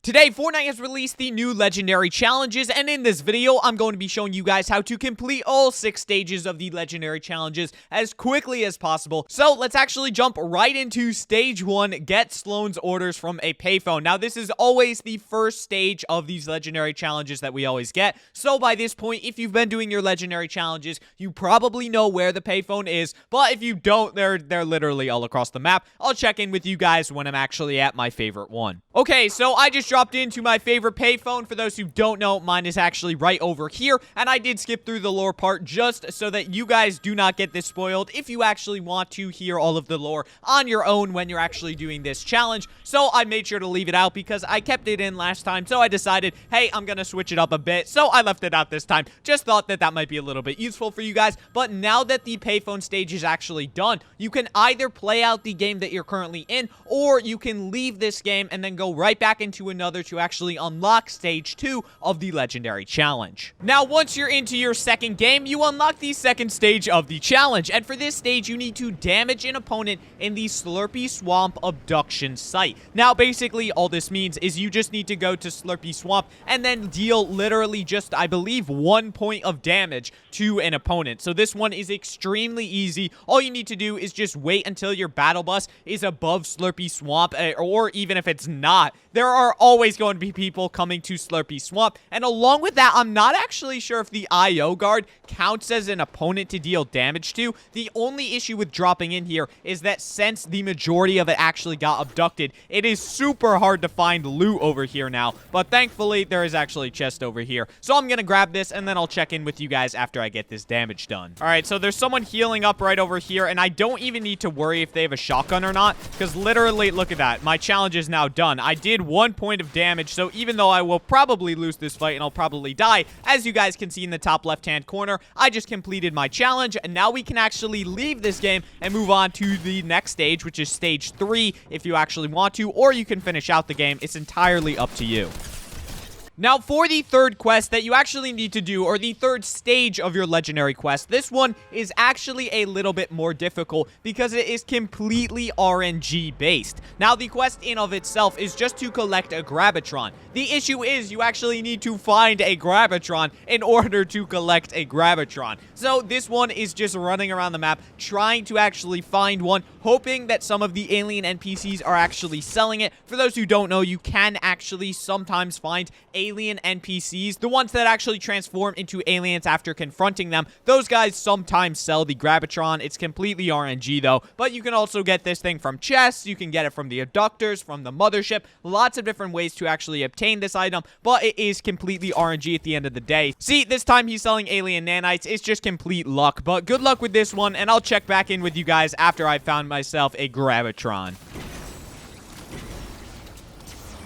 Today, Fortnite has released the new legendary challenges, and in this video, I'm going to be showing you guys how to complete all 6 stages of the legendary challenges as quickly as possible. So, let's actually jump right into stage 1, get Slone's orders from a payphone. Now, this is always the first stage of these legendary challenges that we always get. So, by this point, if you've been doing your legendary challenges, you probably know where the payphone is, but if you don't, they're literally all across the map. I'll check in with you guys when I'm actually at my favorite one. Okay, so I just dropped into my favorite payphone. For those who don't know, mine is actually right over here, and I did skip through the lore part just so that you guys do not get this spoiled if you actually want to hear all of the lore on your own when you're actually doing this challenge. So I made sure to leave it out because I kept it in last time, so I decided, hey, I'm gonna switch it up a bit, so I left it out this time. Just thought that that might be a little bit useful for you guys. But now that the payphone stage is actually done, you can either play out the game that you're currently in, or you can leave this game and then go right back into another to actually unlock stage 2 of the legendary challenge. Now, once you're into your second game, you unlock the second stage of the challenge, and for this stage, you need to damage an opponent in the Slurpy Swamp abduction site. Now, basically, all this means is you just need to go to Slurpy Swamp and then deal literally just, I believe, 1 point of damage to an opponent. So this one is extremely easy. All you need to do is just wait until your battle bus is above Slurpy Swamp, or even if it's not, there are always going to be people coming to Slurpy Swamp. And along with that, I'm not actually sure if the IO guard counts as an opponent to deal damage to. The only issue with dropping in here is that since the majority of it actually got abducted, it is super hard to find loot over here now. But thankfully, there is actually a chest over here. So I'm gonna grab this, and then I'll check in with you guys after I get this damage done. Alright, so there's someone healing up right over here, and I don't even need to worry if they have a shotgun or not, because literally, look at that. My challenge is now done. I did 1 point of damage, so even though I will probably lose this fight and I'll probably die, as you guys can see in the top left-hand corner, I just completed my challenge, and now we can actually leave this game and move on to the next stage, which is stage 3, if you actually want to, or you can finish out the game. It's entirely up to you. Now, for the third quest that you actually need to do, or the third stage of your legendary quest, this one is actually a little bit more difficult because it is completely RNG based. Now, the quest in of itself is just to collect a Grab-itron. The issue is you actually need to find a Grab-itron in order to collect a Grab-itron. So this one is just running around the map, trying to actually find one, hoping that some of the alien NPCs are actually selling it. For those who don't know, you can actually sometimes find alien NPCs, the ones that actually transform into aliens after confronting them. Those guys sometimes sell the Grab-itron. It's completely RNG though, but you can also get this thing from chests. You can get it from the Abductors, from the Mothership. Lots of different ways to actually obtain this item, but it is completely RNG at the end of the day. See, this time he's selling alien nanites. It's just complete luck, but good luck with this one, and I'll check back in with you guys after I found myself a Grab-itron.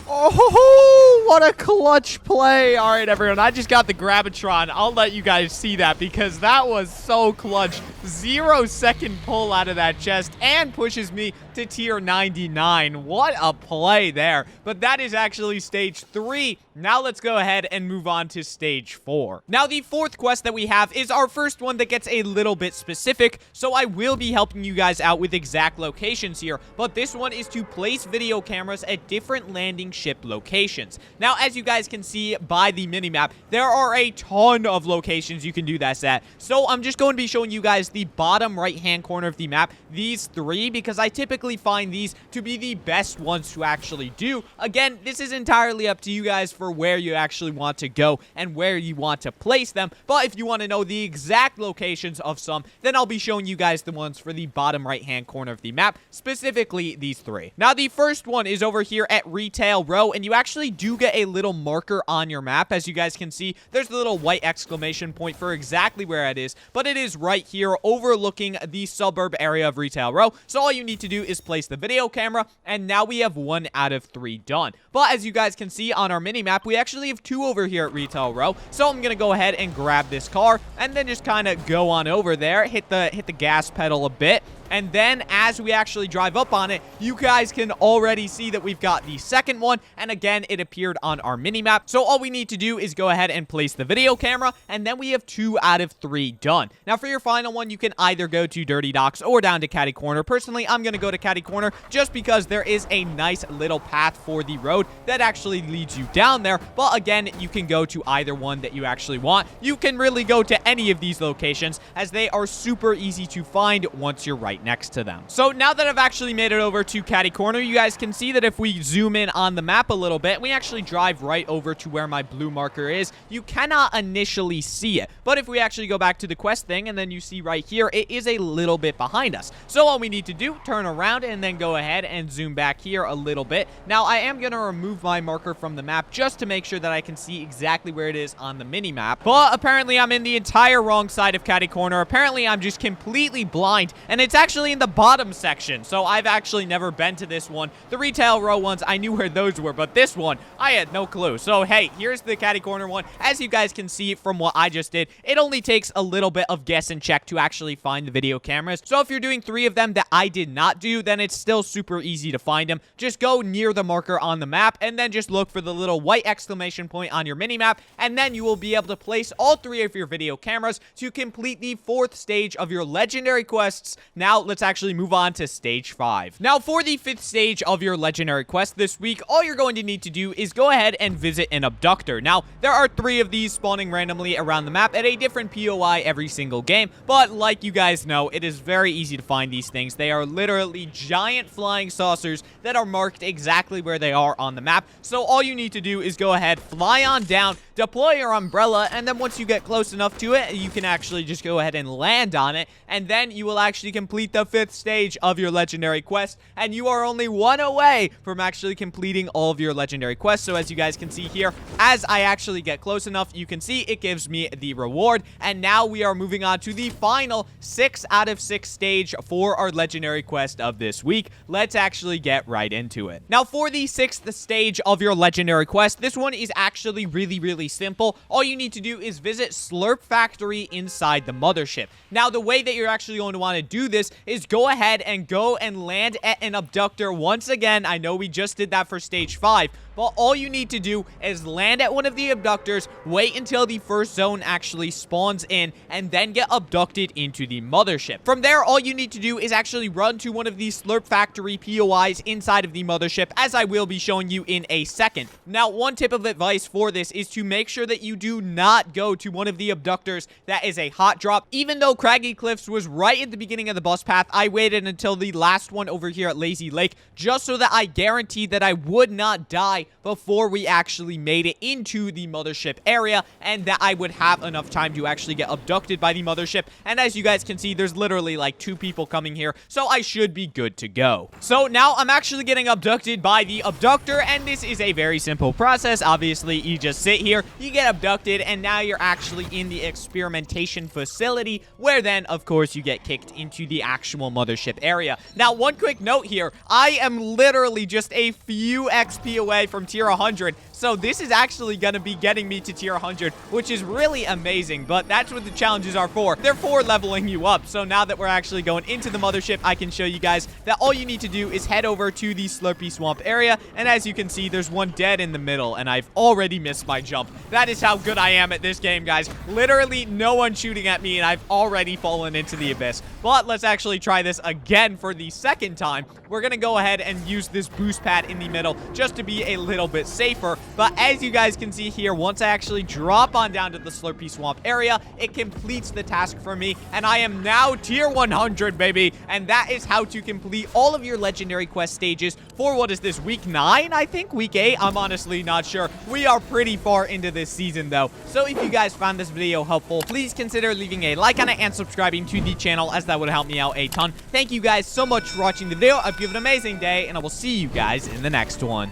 Oh, what a clutch play. All right, everyone, I just got the Grab-itron. I'll let you guys see that because that was so clutch. 0-second pull out of that chest and pushes me to tier 99. What a play there. But that is actually stage 3. Now let's go ahead and move on to stage 4. Now, the fourth quest that we have is our first one that gets a little bit specific, so I will be helping you guys out with exact locations here, but this one is to place video cameras at different landing ship locations. Now, as you guys can see by the minimap, there are a ton of locations you can do this at, so I'm just going to be showing you guys the bottom right-hand corner of the map, these 3, because I typically find these to be the best ones to actually do. Again, this is entirely up to you guys for where you actually want to go and where you want to place them, but if you want to know the exact locations of some, then I'll be showing you guys the ones for the bottom right-hand corner of the map, specifically these 3. Now, the first one is over here at Retail Row, and you actually do get a little marker on your map. As you guys can see, there's the little white exclamation point for exactly where it is, but it is right here overlooking the suburb area of Retail Row. So all you need to do is place the video camera, and now we have 1 out of 3 done. But as you guys can see on our mini-map, we actually have 2 over here at Retail Row. So I'm gonna go ahead and grab this car and then just kind of go on over there, hit the gas pedal a bit, And then as we actually drive up on it, you guys can already see that we've got the second one. And again, it appeared on our mini-map. So all we need to do is go ahead and place the video camera, and then we have 2 out of 3 done. Now for your final one, you can either go to Dirty Docks or down to Catty Corner. Personally, I'm going to go to Catty Corner just because there is a nice little path for the road that actually leads you down there. But again, you can go to either one that you actually want. You can really go to any of these locations as they are super easy to find once you're right next to them. So now that I've actually made it over to Catty Corner, you guys can see that if we zoom in on the map a little bit, we actually drive right over to where my blue marker is. You cannot initially see it, but if we actually go back to the quest thing, and then you see right here, it is a little bit behind us. So all we need to do, turn around and then go ahead and zoom back here a little bit. Now I am going to remove my marker from the map just to make sure that I can see exactly where it is on the mini map, but apparently I'm in the entire wrong side of Catty Corner. Apparently I'm just completely blind, and it's actually in the bottom section. So I've actually never been to this one. The retail row ones, I knew where those were, but this one, I had no clue. So hey, here's the Catty Corner one. As you guys can see from what I just did, it only takes a little bit of guess and check to actually find the video cameras. So if you're doing 3 of them that I did not do, then it's still super easy to find them. Just go near the marker on the map, and then just look for the little white exclamation point on your mini map, and then you will be able to place all 3 of your video cameras to complete the 4th stage of your legendary quests. Now let's actually move on to stage 5. Now for the 5th stage of your legendary quest this week, all you're going to need to do is go ahead and visit an abductor. Now there are 3 of these spawning randomly around the map at a different POI every single game, but like you guys know, it is very easy to find these things. They are literally giant flying saucers that are marked exactly where they are on the map. So all you need to do is go ahead, fly on down, deploy your umbrella, and then once you get close enough to it, you can actually just go ahead and land on it, and then you will actually complete the 5th stage of your legendary quest, and you are only 1 away from actually completing all of your legendary quests. So as you guys can see here, as I actually get close enough, you can see it gives me the reward, and now we are moving on to the final 6 out of 6 stage for our legendary quest of this week. Let's actually get right into it. Now for the 6th stage of your legendary quest, this one is actually really simple. All you need to do is visit Slurp Factory inside the Mothership. Now the way that you're actually going to want to do this is go ahead and go and land at an abductor once again. I know we just did that for stage 5, but all you need to do is land at one of the abductors, wait until the first zone actually spawns in, and then get abducted into the Mothership. From there, all you need to do is actually run to one of these Slurp Factory POIs inside of the Mothership, as I will be showing you in a second. Now, one tip of advice for this is to make sure that you do not go to one of the abductors that is a hot drop. Even though Craggy Cliffs was right at the beginning of the bus path, I waited until the last one over here at Lazy Lake, just so that I guaranteed that I would not die before we actually made it into the Mothership area, and that I would have enough time to actually get abducted by the Mothership. And as you guys can see, there's literally like 2 people coming here, so I should be good to go. So now I'm actually getting abducted by the Abductor, and this is a very simple process. Obviously, you just sit here, you get abducted, and now you're actually in the experimentation facility, where then, of course, you get kicked into the actual Mothership area. Now, one quick note here, I am literally just a few XP away from tier 100, so this is actually going to be getting me to tier 100, which is really amazing, but that's what the challenges are for. They're for leveling you up. So now that we're actually going into the Mothership, I can show you guys that all you need to do is head over to the Slurpy Swamp area, and as you can see, there's one dead in the middle, and I've already missed my jump. That is how good I am at this game, guys. Literally no one shooting at me, and I've already fallen into the abyss. But let's actually try this again for the 2nd time. We're going to go ahead and use this boost pad in the middle just to be a little bit safer. But as you guys can see here, once I actually drop on down to the Slurpy Swamp area, it completes the task for me, and I am now tier 100, baby. And that is how to complete all of your legendary quest stages for, what is this, week 9, I think? Week 8? I'm honestly not sure. We are pretty far into this season, though. So if you guys found this video helpful, please consider leaving a like on it and subscribing to the channel, as that would help me out a ton. Thank you guys so much for watching the video. I hope you have an amazing day, and I will see you guys in the next one.